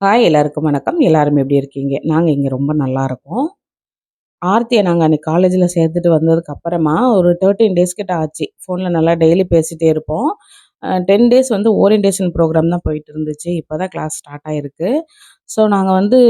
Hi எல்லாருக்கும் வணக்கம். எல்லாரும் எப்படி இருக்கீங்க? நாங்க இங்க ரொம்ப நல்லா இருக்கோம். ஆர்த்திய நாங்க அன்னைக்கு காலேஜ்ல சேர்த்துட்டு வந்ததுக்கு அப்புறமா ஒரு 13 டேஸ் கிட்ட ஆச்சு. ஃபோன்ல நல்லா டெய்லி பேசிட்டே இருப்போம். 10 டேஸ் வந்து ஓரியன்டேஷன் ப்ரோகிராம் தான் போயிட்டு இருந்துச்சு. இப்ப தான் கிளாஸ் ஸ்டார்ட் ஆயிருக்கு. ஸோ நாங்க வந்து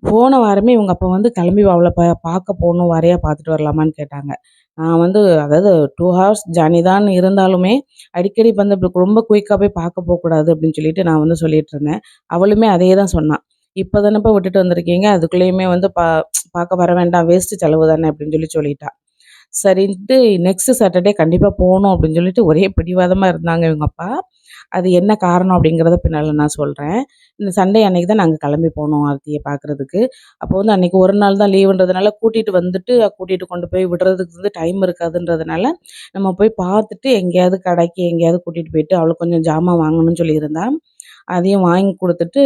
போன வாரமே இவங்க அப்பா வந்து கிளம்பி அவள பார்க்க போணும். வரையா பார்த்துட்டு வரலாமான்னு கேட்டாங்க. நான் வந்து அதாவது 2 ஹார்ஸ் ஜர்னி தான் இருந்தாலுமே, அடிக்கடி வந்து இப்படி ரொம்ப குயிக்கா போய் பார்க்க போக்கூடாது அப்படின்னு சொல்லிட்டு நான் வந்து சொல்லிட்டு இருந்தேன். அவளுமே அதே தான் சொன்னா. "இப்ப தானப்பா விட்டுட்டு வந்திருக்கீங்க. அதுக்குள்ளேயுமே வந்து பார்க்க வர வேண்டாம். வேஸ்ட்டு செலவு தானே" அப்படின்னு சொல்லிட்டா. சரின்ட்டு நெக்ஸ்ட் சாட்டர்டே கண்டிப்பா போணும் அப்படின்னு சொல்லிட்டு ஒரே பிடிவாதமா இருந்தாங்க இவங்க அப்பா. அது என்ன காரணம் அப்படிங்கிறத பின்னால நான் சொல்றேன். இந்த சண்டே அன்னைக்கு தான் நாங்க கிளம்பி போனோம் ஆர்த்திய பார்க்குறதுக்கு. அப்போ வந்து அன்னைக்கு ஒரு நாள் தான் லீவுன்றதுனால கூட்டிட்டு வந்துட்டு, கூட்டிட்டு கொண்டு போய் விடுறதுக்கு வந்து டைம் இருக்காதுன்றதுனால, நம்ம போய் பார்த்துட்டு எங்கேயாவது கடைக்கு எங்கேயாவது கூட்டிட்டு போயிட்டு அவளுக்கு கொஞ்சம் ஜாமான் வாங்கணும்னு சொல்லியிருந்தா. அதையும் வாங்கி குடுத்துட்டு,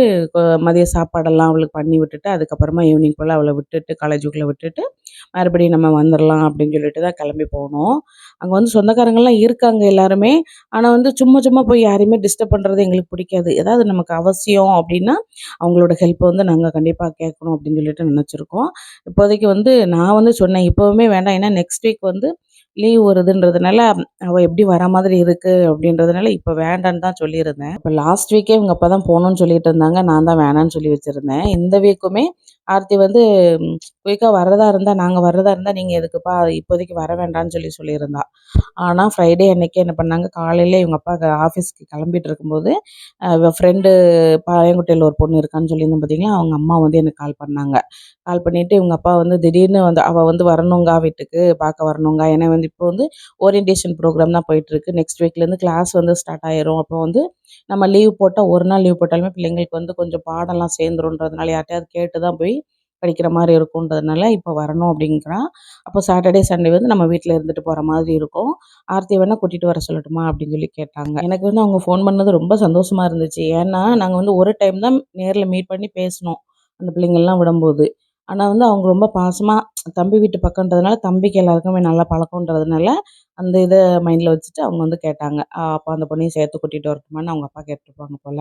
மதிய சாப்பாடெல்லாம் அவளுக்கு பண்ணி விட்டுட்டு, அதுக்கப்புறமா ஈவினிங் போல அவள விட்டுட்டு காலேஜுக்குள்ள விட்டுட்டு, மறுபடியும் நம்ம வந்துரலாம் அப்படின்னு சொல்லிட்டு தான் கிளம்பி போனோம். அங்க வந்து சொந்தக்காரங்கலாம் இருக்காங்க எல்லாருமே. ஆனா வந்து சும்மா சும்மா போய் யாரையுமே டிஸ்டர்ப் பண்றது எங்களுக்கு பிடிக்காது. ஏதாவது நமக்கு அவசியம் அப்படின்னா, அவங்களோட ஹெல்ப் வந்து நாங்க கண்டிப்பா கேட்கணும் அப்படின்னு சொல்லிட்டு நினைச்சிருக்கோம். இப்போதைக்கு வந்து நான் வந்து சொன்னேன், இப்பவுமே வேண்டாம். ஏன்னா நெக்ஸ்ட் வீக் வந்து லீவ் வருதுன்றதுனால, அவ எப்படி வர மாதிரி இருக்கு அப்படின்றதுனால, இப்ப வேண்டான்னு தான் சொல்லியிருந்தேன். இப்ப லாஸ்ட் வீக்கே இவங்க அப்பா தான் போணும்னு சொல்லிட்டு இருந்தாங்க. நான் தான் வேணான்னு சொல்லி வச்சிருந்தேன். இந்த வீக்குமே ஆர்த்தி வந்து குயிக்கா நாங்க வர்றதா இருந்தா நீங்க எதுக்குப்பா இப்போதைக்கு வர வேண்டான்னு சொல்லியிருந்தா. ஆனா ஃப்ரைடே அன்னைக்கு என்ன பண்ணாங்க, காலையில இவங்க அப்பா ஆஃபீஸ்க்கு கிளம்பிட்டு இருக்கும்போது, இவ ஃப்ரெண்டு பாளையங்கோட்டையில ஒரு பொண்ணு இருக்கான்னு சொல்லியிருந்தேன் பார்த்தீங்களா, அவங்க அம்மா வந்து எனக்கு கால் பண்ணாங்க. கால் பண்ணிட்டு இவங்க அப்பா வந்து திடீர்னு வந்து அவ வந்து வரணுங்கா வீட்டுக்கு, பார்க்க வரணுங்கா. ஏன்னா வந்து இப்போ வந்து ஓரியன்டேஷன் ப்ரோகிராம் தான் போயிட்டுருக்கு. நெக்ஸ்ட் வீக்லேருந்து கிளாஸ் வந்து ஸ்டார்ட் ஆயிரும். அப்போ வந்து நம்ம லீவ் போட்டா, ஒரு நாள் லீவ் போட்டாலுமே பிள்ளைங்களுக்கு வந்து கொஞ்சம் பாடம்லாம் சேர்ந்துருன்றதுனால யார்ட்டயாவது கேட்டு தான் போய் படிக்கிற மாரி இருக்குன்றதுனால, இப்போ வரணும் அப்படிங்கிறா. அப்போ சாட்டர்டே, சண்டே வந்து நம்ம வீட்ல இருந்துட்டு போற மாதிரி இருக்கும். "ஆர்த்திய வேணா கூட்டிட்டு வர சொல்லட்டுமா?" அப்படின்னு கேட்டாங்க. எனக்கு வந்து அவங்க ஃபோன் பண்ணது ரொம்ப சந்தோஷமா இருந்துச்சு. ஏன்னா, நாங்க வந்து ஒரு டைம் தான் நேர்ல மீட் பண்ணி பேசினோம். அந்த பிள்ளைங்கள்லாம் விடும்போது. ஆனா வந்து அவங்க ரொம்ப பாசமா தம்பி வீட்டு பக்கம்ன்றதுனால, தம்பிக்கு எல்லாருக்குமே நல்ல பழக்கம்ன்றதுனால, அந்த இத மைண்ட்ல வச்சுட்டு அவங்க வந்து கேட்டாங்க. அப்ப அந்த பொண்ணையும் சேர்த்து கூட்டிட்டு வரட்டுமான்னு அவங்க அப்பா கேட்டுருப்பாங்க போல.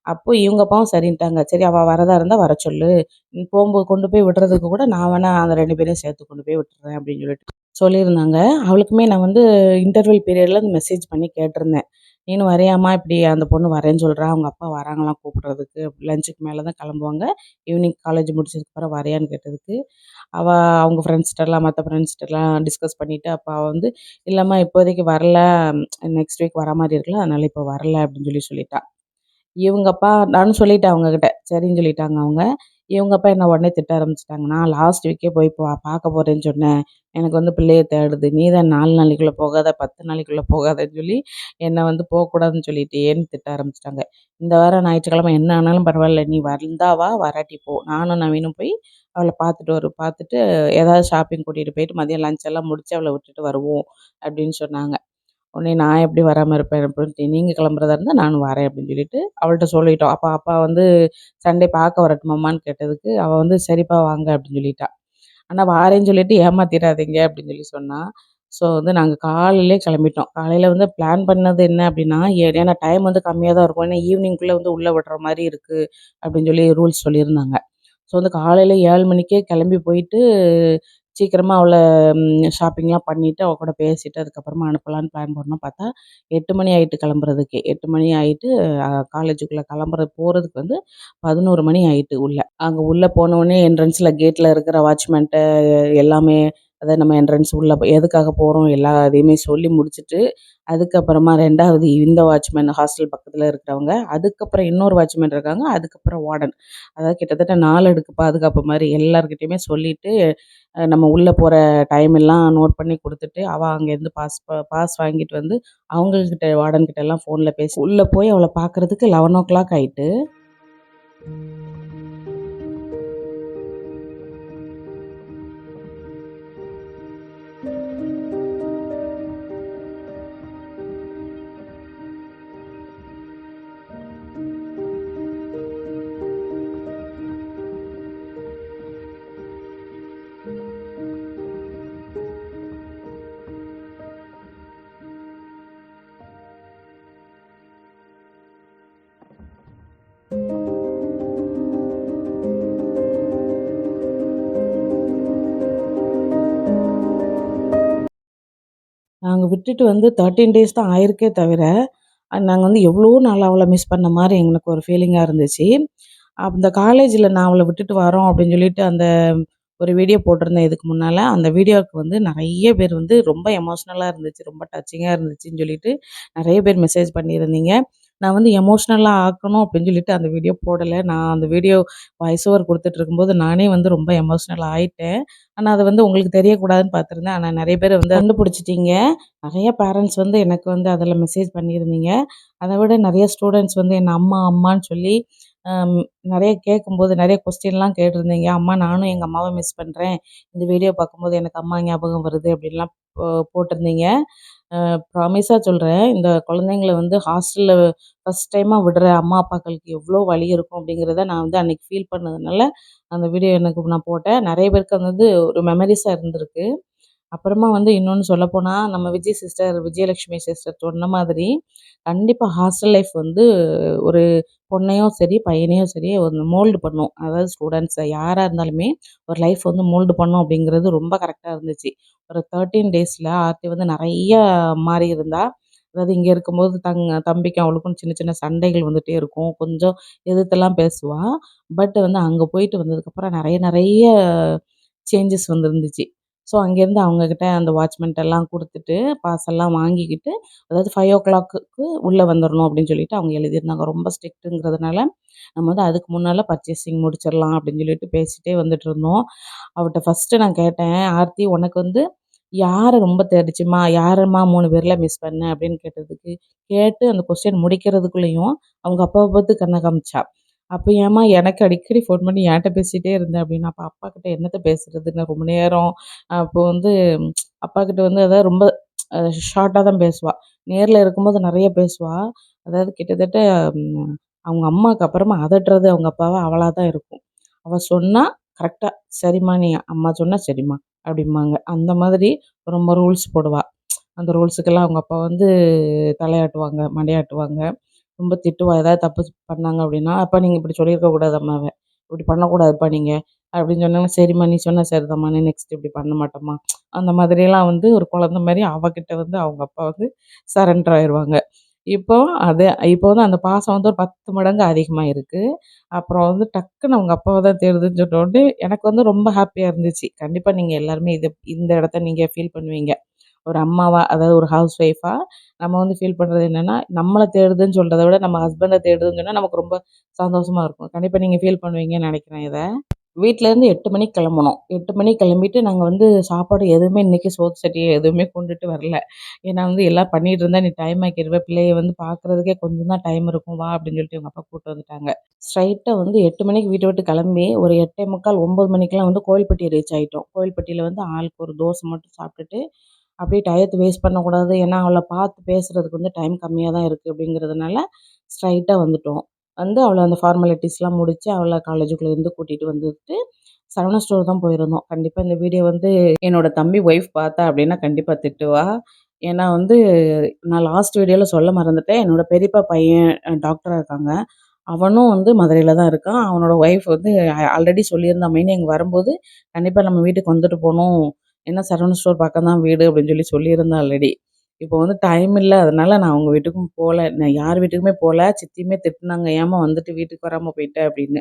அப்போ இவங்க அப்பாவும் சரின்ட்டாங்க. "சரி அவ வரதா இருந்தா வர சொல்லு. போம்போது கொண்டு போய் விடுறதுக்கு கூட நான் வேணா அந்த 2 பேரையும் சேர்த்து கொண்டு போய் விட்டுறேன்" அப்படின்னு சொல்லியிருந்தாங்க. அவளுக்குமே நான் வந்து இன்டர்வல் பீரியட்ல மெசேஜ் பண்ணி கேட்டிருந்தேன். "நீனும் வரியாம்மா? இப்படி அந்த பொண்ணு வரேன்னு சொல்றா. அவங்க அப்பா வராங்களாம் கூப்பிடுறதுக்கு. லஞ்சுக்கு மேல தான் கிளம்புவாங்க. ஈவினிங் காலேஜ் முடிச்சதுக்கப்புறம் வரியான்னு?" கேட்டதுக்கு, அவ அவங்க ஃப்ரெண்ட்ஸ்ட்டலாம் மத்த ஃப்ரெண்ட்ஸ்ட்டலாம் டிஸ்கஸ் பண்ணிட்டு, அப்ப அவ வந்து, "இல்லம்மா இப்போதைக்கு வரல. நெக்ஸ்ட் வீக் வர மாரி இருக்குல்ல. அதனால இப்போ வரல" அப்படின்னு சொல்லிட்டா. இவங்க அப்பா நானும் சொல்லிட்டேன் அவங்ககிட்ட. சரின்னு சொல்லிட்டாங்க அவங்க. இவங்க அப்பா என்ன உடனே திட்ட ஆரம்பிச்சுட்டாங்க. "நான் லாஸ்ட் வீக்கே போய் பார்க்க போறேன்னு சொன்னேன். எனக்கு வந்து பிள்ளைய தேடுது. நீ தான் 4 நாளைக்குள்ள போகாத, 10 நாளைக்குள்ள போகாதன்னு சொல்லி என்ன வந்து போக்கூடாதுன்னு சொல்லிட்டியேன்னு" திட்ட ஆரம்பிச்சுட்டாங்க. "இந்த வாரம் ஞாயிற்றுக்கிழமை என்ன ஆனாலும் பரவாயில்ல. நீ வந்தா வா, வராட்டி போ. நானும் நவீனும் போய் அவள பார்த்துட்டு ஏதாவது ஷாப்பிங் கூட்டிட்டு போயிட்டு மதியம் லஞ்ச் எல்லாம் முடிச்சு அவள விட்டுட்டு வருவோம்" அப்படின்னு சொன்னாங்க. உடனே நான் எப்படி வராம இருப்பேன் அப்படின்ட்டு, "நீங்க கிளம்புறதா இருந்தா நானும் வரேன்" அப்படின்னு சொல்லிட்டு அவள்ட்ட சொல்லிட்டோம். அப்ப அப்பா வந்து சண்டே பார்க்க வரட்டுமாம்மான்னு கேட்டதுக்கு, அவ வந்து "சரிப்பா வாங்க" அப்படின்னு சொல்லிட்டா. ஆனா வாரேன்னு சொல்லிட்டு ஏமாத்திறாதீங்க அப்படின்னு சொன்னா. ஸோ வந்து நாங்க காலையிலேயே கிளம்பிட்டோம். காலையில வந்து பிளான் பண்ணது என்ன அப்படின்னா, ஏன்னா டைம் வந்து கம்மியா தான் இருக்கும். ஏன்னா ஈவினிங்குள்ள வந்து உள்ள விடுற மாரி இருக்கு அப்படின்னு ரூல்ஸ் சொல்லியிருந்தாங்க. ஸோ வந்து காலையில 7 மணிக்கே கிளம்பி போயிட்டு, சீக்கிரமா அவள ஷாப்பிங்லாம் பண்ணிட்டு, அவ கூட பேசிட்டு, அதுக்கப்புறமா அனுப்பலான்னு பிளான் பண்ணோம். பார்த்தா 8 மணி ஆயிட்டு கிளம்புறதுக்கே. 8 மணி ஆயிட்டு காலேஜுக்குள்ள போறதுக்கு வந்து 11 மணி ஆயிட்டு உள்ள. அங்க உள்ள போனோனே என்ட்ரன்ஸ்ல கேட்ல இருக்கிற வாட்ச்மேன்ட்ட எல்லாமே அதாவது நம்ம என்ட்ரன்ஸ் உள்ள எதுக்காக போறோம் எல்லா இதையுமே சொல்லி முடிச்சுட்டு, அதுக்கப்புறமா 2வது இந்த வாட்ச்மேன் ஹாஸ்டல் பக்கத்துல இருக்கிறவங்க, அதுக்கப்புறம் இன்னொரு வாட்ச்மேன் இருக்காங்க, அதுக்கப்புறம் வார்டன். அதாவது கிட்டத்தட்ட 4 அடுக்கு பாதுகாப்பு மாரி எல்லார்கிட்டயுமே சொல்லிட்டு, நம்ம உள்ள போற டைம் எல்லாம் நோட் பண்ணி குடுத்துட்டு, அவ அங்கேருந்து பாஸ் வாங்கிட்டு வந்து, அவங்ககிட்ட வார்டன் கிட்ட எல்லாம் ஃபோன்ல பேசி, உள்ள போய் அவள பார்க்கறதுக்கு 11:00 ஆயிட்டு. விட்டுட்டு வந்து 13 டேஸ் தான் ஆயிருக்கே தவிர, நாங்க வந்து எவ்வளோ நாள் அவள மிஸ் பண்ண மாரி எனக்கு ஒரு ஃபீலிங்கா இருந்துச்சு. அந்த காலேஜ்ல நான் அவள விட்டுட்டு வரோம் அப்படின்னு சொல்லிட்டு அந்த ஒரு வீடியோ போட்டிருந்தேன் இதுக்கு முன்னால. அந்த வீடியோவுக்கு வந்து நெறைய பேர் வந்து ரொம்ப எமோஷனலா இருந்துச்சு. ரொம்ப டச்சிங்கா இருந்துச்சுன்னு சொல்லிட்டு நெறைய பேர் மெசேஜ் பண்ணியிருந்தீங்க. நான் வந்து எமோஷனலா ஆக்கணும் அப்படின்னு சொல்லிட்டு அந்த வீடியோ போடல. நான் அந்த வீடியோ வாய்ஸ் ஓவர் குடுத்துட்டு இருக்கும்போது நானே வந்து ரொம்ப எமோஷனல் ஆயிட்டேன். ஆனா அது வந்து உங்களுக்கு தெரியக்கூடாதுன்னு பார்த்துருந்தேன். ஆனா நெறைய பேர் வந்து கண்டுபிடிச்சிட்டீங்க. நெறைய பேரண்ட்ஸ் வந்து எனக்கு வந்து அதில மெசேஜ் பண்ணியிருந்தீங்க. அத விட நெறைய ஸ்டூடண்ட்ஸ் வந்து என்ன அம்மா, அம்மான்னு சொல்லி அம் நெறைய கேட்கும்போது நெறைய கொஸ்டின்லாம் கேட்டிருந்தீங்க. "அம்மா நானும் எங்க அம்மாவ மிஸ் பண்றேன். இந்த வீடியோ பார்க்கும்போது எனக்கு அம்மா ஞாபகம் வருது." அப்படின்லாம் போட்டிருந்தீங்க. ப்ராமிஸா சொல்றேன். இந்த குழந்தைங்கள வந்து ஹாஸ்டல்ல ஃபர்ஸ்ட் டைமா விடுற அம்மா, அப்பாக்களுக்கு எவ்வளோ வலி இருக்கும் அப்படிங்கிறத நான் வந்து அன்னைக்கு ஃபீல் பண்ணதுனால, அந்த வீடியோ எனக்கு நான் போட்டேன். நெறைய பேருக்கு அது வந்து ஒரு மெமரீஸா இருந்திருக்கு. அப்புறமா வந்து இன்னொன்னு சொல்லப்போனா, நம்ம விஜயலட்சுமி சிஸ்டர் சொன்ன மாதிரி, கண்டிப்பா ஹாஸ்டல் லைஃப் வந்து ஒரு பொண்ணையும் சரி, பையனையும் சரி ஒரு மோல்டு பண்ணும். அதாவது ஸ்டூடண்ட்ஸ யாரா இருந்தாலுமே, ஒரு லைஃப் வந்து மோல்டு பண்ணும் அப்படிங்கிறது ரொம்ப கரெக்ட்டா இருந்துச்சு. ஒரு 13 டேஸ்ல ஆர்த்தி வந்து நெறைய மாறி இருந்தா. அதாவது இங்க இருக்கும்போது தம்பிக்கும் அவளுக்கும் சின்ன சின்ன சண்டைகள் வந்துட்டே இருக்கும். கொஞ்சம் எதிர்த்துலாம் பேசுவா. பட் வந்து அங்க போயிட்டு வந்ததுக்கப்புறம் நெறைய நெறைய சேஞ்சஸ் வந்துருந்துச்சு. ஸோ அங்கேருந்து அவங்ககிட்ட அந்த வாட்ச்மேன்ட்டெல்லாம் குடுத்துட்டு, பாஸெல்லாம் வாங்கிக்கிட்டு, அதாவது 5:00க்கு உள்ள வந்துரணும் அப்படின்னு சொல்லிட்டு அவங்க எழுதியிருந்தாங்க. ரொம்ப ஸ்ட்ரிக்ட்டுங்கிறதுனால, நம்ம வந்து அதுக்கு முன்னால பர்ச்சேசிங் முடிச்சிடலாம் அப்படின்னு சொல்லிட்டு பேசிட்டே வந்துட்டுருந்தோம். அவட்ட ஃபர்ஸ்ட்டு நான் கேட்டேன், "ஆர்த்தி உனக்கு வந்து யார ரொம்ப தேடுச்சும்மா? யாரம்மா 3 பேர்ல மிஸ் பண்ண?" அப்படின்னு கேட்டதுக்கு, கேட்டு அந்த கொஸ்டின் முடிக்கிறதுக்குள்ளேயும் அவங்க அப்பாவ பார்த்து கண்ண காமிச்சா. அப்ப ஏம்மா எனக்கு அடிக்கடி ஃபோன் பண்ணி என்ட்ட பேசிட்டே இருந்த அப்படின்னா, அப்ப அப்பாகிட்ட என்னத்த பேசுறதுன்னு ரொம்ப நேரம் அப்போ வந்து அப்பாகிட்ட வந்து அதாவது ரொம்ப அ ஷார்ட்டா தான் பேசுவா. நேர்ல இருக்கும்போது நெறைய பேசுவா. அதாவது கிட்டத்தட்ட ம் அவங்க அம்மாக்கு அப்புறமா அதட்டுறது அவங்க அப்பாவ அவளா தான் இருக்கும். அவ சொன்னா கரெக்ட்டா, "சரிம்மா நீ அம்மா சொன்னா சரிம்மா" அப்படிம்பாங்க. அந்த மாதிரி ரொம்ப ரூல்ஸ் போடுவா. அந்த ரூல்ஸுக்கெல்லாம் அவங்க அப்பா வந்து தலையாட்டுவாங்க, மண்டையாட்டுவாங்க. ரொம்ப திட்டுவா. ஏதாவது தப்பு பண்ணாங்க அப்படின்னா, "அப்பா நீங்க இப்படி சொல்லியிருக்க கூடாது அம்மாவ. இப்படி பண்ணக்கூடாதுப்பா நீங்க." அப்படின்னு சொன்னாங்கன்னா, "சரிம்மா நீ சொன்னா சரிதாம்மா. நான் நெக்ஸ்ட் இப்படி பண்ண மாட்டேம்மா." அந்த மாதிரியெல்லாம் வந்து ஒரு குழந்தை மாரி அவகிட்ட வந்து அவங்க அப்பா வந்து சரண்டர் ஆயிருவாங்க. இப்போ அது இப்போ வந்து அந்த பாசம் வந்து ஒரு 10 மடங்கு அதிகமா இருக்கு. அப்புறம் வந்து டக்குனு அவங்க அப்பாவ தான் தேடுதுன்னு சொன்னோனே, எனக்கு வந்து ரொம்ப ஹேப்பியா இருந்துச்சு. கண்டிப்பா நீங்க எல்லாருமே இந்த இடத்த நீங்க ஃபீல் பண்ணுவீங்க. ஒரு அம்மாவா, அதாவது ஒரு ஹவுஸ் ஒய்ஃபா நம்ம வந்து ஃபீல் பண்றது என்னன்னா, நம்மள தேடுதுன்னு சொல்றத விட, நம்ம ஹஸ்பண்ட தேடுதுன்னு சொன்னா நமக்கு ரொம்ப சந்தோஷமா இருக்கும். கண்டிப்பா நீங்க ஃபீல் பண்ணுவீங்கன்னு நெனைக்கிறேன் இத. வீட்லேருந்து 8 மணிக்கு கிளம்புனோம். 8 மணிக்கு கிளம்பிட்டு நாங்க வந்து சாப்பாடு எதுவுமே இன்னைக்கு சோறு சட்டி எதுவுமே கொண்டுட்டு வரல. ஏன்னா வந்து எல்லாம் பண்ணிட்டு இருந்தா நீ டைம் ஆக்கிருவ. பிள்ளைய வந்து பார்க்குறதுக்கே கொஞ்சம் தான் டைம் இருக்கும் வா அப்படின்னு சொல்லிட்டு எங்க அப்பா கூட்டு வந்துட்டாங்க. ஸ்ட்ரைட்டா வந்து 8 மணிக்கு வீட்ட விட்டு கிளம்பி ஒரு 8:45, 9 மணிக்கெல்லாம் வந்து கோவில்பட்டி ரீச் ஆயிட்டோம். கோவில்பட்டியில வந்து ஆளுக்கு ஒரு தோசை மட்டும் சாப்பிட்டுட்டு அப்படியே டயத்த வேஸ்ட் பண்ணக்கூடாது. ஏன்னா, அவள பார்த்து பேசுறதுக்கு வந்து டைம் கம்மியா தான் இருக்கு அப்படிங்கிறதுனால, ஸ்ட்ரைட்டா வந்துட்டோம். வந்து அவள அந்த ஃபார்மாலிட்டீஸ்லாம் முடிச்சு, அவள காலேஜுக்குள்ள இருந்து கூட்டிட்டு வந்துட்டு, சரவணா ஸ்டோர் தான் போயிருந்தோம். கண்டிப்பா இந்த வீடியோ வந்து என்னோட தம்பி ஒய்ஃப் பார்த்தா அப்படின்னா கண்டிப்பா திட்டுவா. ஏன்னா வந்து, நான் லாஸ்ட் வீடியோல சொல்ல மறந்துட்டேன். என்னோட பெரியப்பா பையன் டாக்டரா இருக்காங்க. அவனும் வந்து மதுரையில தான் இருக்கான். அவனோட ஒய்ஃப் வந்து ஆல்ரெடி சொல்லியிருந்தா, "மைனி இங்க வரும்போது கண்டிப்பா நம்ம வீட்டுக்கு வந்துட்டு போணும். ஏன்னா சரவணா ஸ்டோர் பக்கம் தான் வீடு" அப்படின்னு சொல்லியிருந்தா ஆல்ரெடி. இப்போ வந்து டைம் இல்ல. அதனால நான் அவங்க வீட்டுக்கும் போல. நான் யார் வீட்டுக்குமே போல. சித்தியுமே திட்டுனாங்க, "ஏம்மா வந்துட்டு வீட்டுக்கு வராம போயிட்ட?" அப்படின்னு.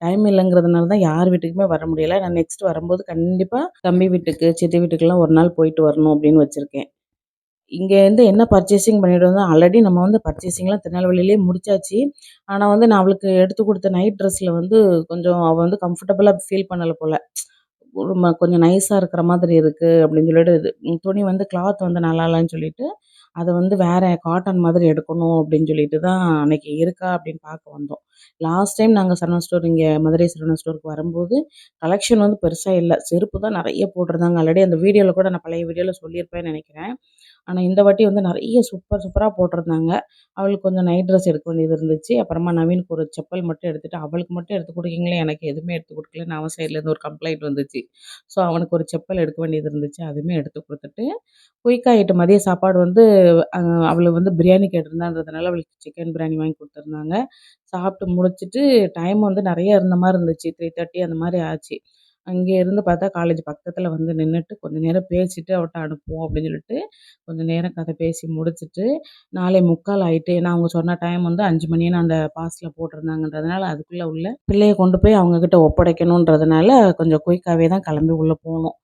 டைம் இல்லங்கிறதுனால தான் யார் வீட்டுக்குமே வர முடியல. நான் நெக்ஸ்ட் வரும்போது கண்டிப்பா தம்பி வீட்டுக்கு, சித்தி வீட்டுக்கெல்லாம் ஒரு நாள் போயிட்டு வரணும் அப்படின்னு வச்சிருக்கேன். இங்கேருந்து என்ன பர்ச்சேசிங் பண்ணிட்டு வந்தோம், ஆல்ரெடி நம்ம வந்து பர்ச்சேசிங்லாம் திருநெல்வேலியிலேயே முடிச்சாச்சு. ஆனா வந்து நான் அவளுக்கு எடுத்து குடுத்த நைட் ட்ரெஸ்ல வந்து கொஞ்சம் அவ வந்து கம்ஃபர்டபுளா ஃபீல் பண்ணல போல. ஒரு கொஞ்சம் நைஸா இருக்கிற மாதிரி இருக்கு அப்படின்னு சொல்லிட்டு துணி வந்து கிளாத் வந்து நல்லா இல்லன்னு சொல்லிட்டு, அத வந்து வேற காட்டன் மாதிரி எடுக்கணும் அப்படின்னு சொல்லிட்டு தான் அன்னைக்கு இருக்கா அப்படின்னு பார்க்க வந்தோம். லாஸ்ட் டைம் நாங்க சரவணா ஸ்டோர் இங்க மதுரை சரவணா ஸ்டோருக்கு வரும்போது, கலெக்ஷன் வந்து பெருசா இல்ல. செருப்பு தான் நெறைய போட்டிருந்தாங்க. ஆல்ரெடி அந்த வீடியோல கூட நான் பழைய வீடியோல சொல்லியிருப்பேன்னு நெனைக்கிறேன். ஆனா, இந்த வாட்டி வந்து நெறைய சூப்பர் சூப்பரா போட்டிருந்தாங்க. அவளுக்கு கொஞ்சம் நைட் ட்ரெஸ் எடுக்க வேண்டியது இருந்துச்சு. அப்புறமா நவீனுக்கு ஒரு செப்பல் மட்டும் எடுத்துட்டு, அவளுக்கு மட்டும் எடுத்து குடுக்கீங்களே, எனக்கு எதுவுமே எடுத்து குடுக்கலன்னு அவன் சைட்லேருந்து ஒரு கம்ப்ளைண்ட் வந்துச்சு. ஸோ, அவனுக்கு ஒரு செப்பல் எடுக்க வேண்டியது இருந்துச்சு. அதுவுமே எடுத்து குடுத்துட்டு, குயிக்கா ஆயிட்டு மதிய சாப்பாடு வந்து அ அவளு வந்து பிரியாணி கேட்டிருந்தான்றதுனால, அவளுக்கு சிக்கன் பிரியாணி வாங்கி குடுத்துருந்தாங்க. சாப்பிட்டு முடிச்சுட்டு டைம் வந்து நெறைய இருந்த மாரி இருந்துச்சு. 3:30 அந்த மாரி ஆச்சு. அங்கே இருந்து பார்த்தா காலேஜ் பக்கத்துல வந்து நின்னுட்டு, கொஞ்ச நேரம் பேசிட்டு அவட்ட அனுப்புவோம் அப்படின்னு சொல்லிட்டு, கொஞ்ச நேரம் கதை பேசி முடிச்சுட்டு, 4:45 ஆயிட்டு. ஏன்னா அவங்க சொன்ன டைம் வந்து 5 மணின்னு அந்த பாஸ்ல போட்டிருந்தாங்கன்றதுனால, அதுக்குள்ள உள்ள பிள்ளைய கொண்டு போய் அவங்க கிட்ட ஒப்படைக்கணுன்றதுனால, கொஞ்சம் குயிக்காவே தான் கிளம்பி உள்ள போனோம்.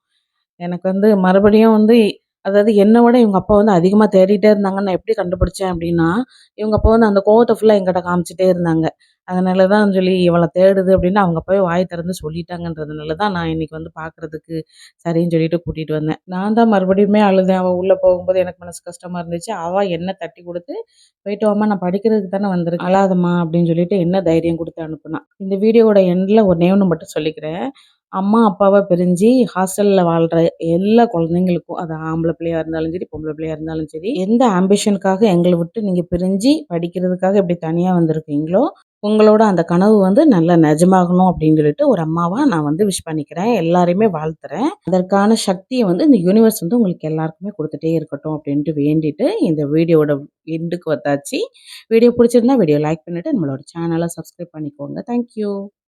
எனக்கு வந்து மறுபடியும் வந்து அதாவது என்ன விட இவங்க அப்பா வந்து அதிகமா தேடிட்டே இருந்தாங்கன்னு நான் எப்படி கண்டுபிடிச்சேன் அப்படின்னா, இவங்க அப்பா வந்து அந்த கோவத்த ஃபுல்லா என்கிட்ட காமிச்சுட்டே இருந்தாங்க. அதனால தான் சொல்லி இவள தேடுது அப்படின்னு அவங்க அப்பாவே வாய் திறந்து சொல்லிட்டாங்கன்றதுனால தான் நான் இன்னைக்கு வந்து பார்க்குறதுக்கு சரின்னு சொல்லிட்டு கூட்டிட்டு வந்தேன். நான் தான் மறுபடியுமே அழுதேன். அவ உள்ள போகும்போது எனக்கு மனசு கஷ்டமா இருந்துச்சு. அவ என்ன தட்டி குடுத்து, "போயிட்டு வாம்மா நான் படிக்கிறதுக்கு தானே வந்திருக்கேன். அழாதம்மா" அப்படின்னு சொல்லிட்டு என்ன தைரியம் குடுத்து அனுப்புனா. இந்த வீடியோவோட எண்ட்ல ஒண்ணே ஒண்ணு மட்டும் சொல்லிக்கிறேன். அம்மா, அப்பாவ பிரிஞ்சு ஹாஸ்டல்ல வாழ்ற எல்லா குழந்தைங்களுக்கும், அது ஆம்பள பிள்ளையா இருந்தாலும் சரி, பொம்பள பிள்ளையா இருந்தாலும் சரி, எந்த ஆம்பிஷனுக்காக எங்கள விட்டு நீங்க பிரிஞ்சு படிக்கிறதுக்காக இப்படி தனியா வந்திருக்கீங்களோ, உங்களோட அந்த கனவு வந்து நல்லா நிஜமாகணும் அப்படின்னு சொல்லிட்டு ஒரு அம்மாவா நான் வந்து விஷ் பண்ணிக்கிறேன். எல்லாரையுமே வாழ்த்துறேன். அதற்கான சக்திய வந்து இந்த யூனிவர்ஸ் வந்து உங்களுக்கு எல்லாருக்குமே குடுத்துட்டே இருக்கட்டும் அப்படின்ட்டு வேண்டிட்டு, இந்த வீடியோவோட எண்டுக்கு வந்தாச்சு. வீடியோ புடிச்சிருந்தா வீடியோ லைக் பண்ணிட்டு நம்மளோட சேனல சப்ஸ்கிரைப் பண்ணிக்கோங்க. Thank you.